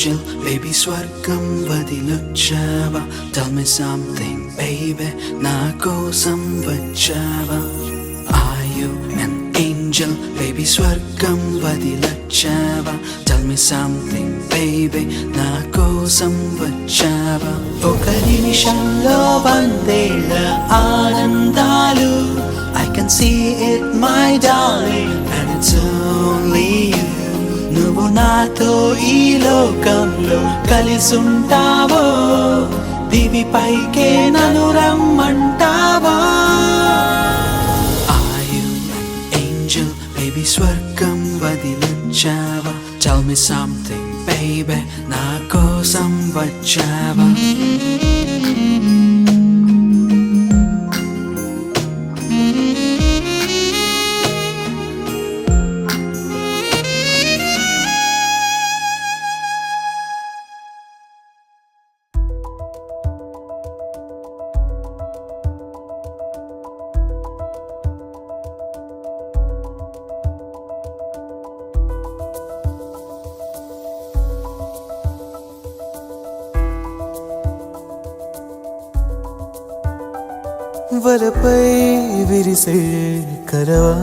angel, baby స్వర్గం వదిలొచ్చావా? Tell me something, baby, నా కోసం వచ్చావా? Are you an angel, baby స్వర్గం వదిలొచ్చావా? Tell me something, baby, నా కోసం వచ్చావా? ఒక నిమిషంలో వందేళ్ళ ఆనందాలు, I can see it my darling, and it's only you. నువ్వు నాతో ఈ లోకంలో కలిసుంటావో, దివి పైకే నన్ను రమ్మంటావా? Are you an angel, baby స్వర్గం వదిలొచ్చావా? Tell me something, baby, నా కోసం వచ్చావా? వలపై విరిసే కరవా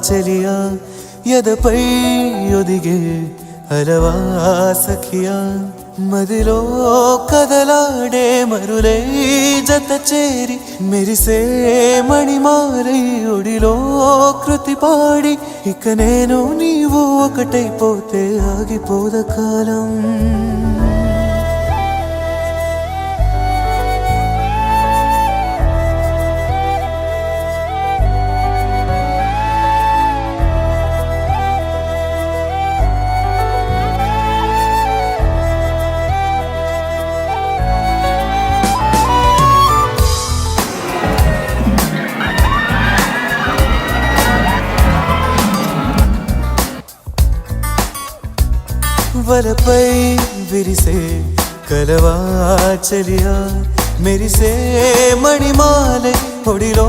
చలియా, ఎదపై ఒదిగే అలవా సఖియా, మదిలో కదలాడే మరులే జత చేరి మెరిసే మణిమారై ఒడిలో కృతి పాడి, ఇక నేను నీవు ఒకటైపోతే ఆగిపోద కాలం. వలపై విరిసే కలవా చలియా, మెరిసే మణిమాలే ఒడిలో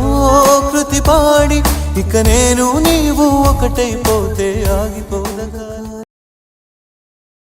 కృతి పాడి, ఇక నేను నీవు ఒకటైపోతే ఆగిపో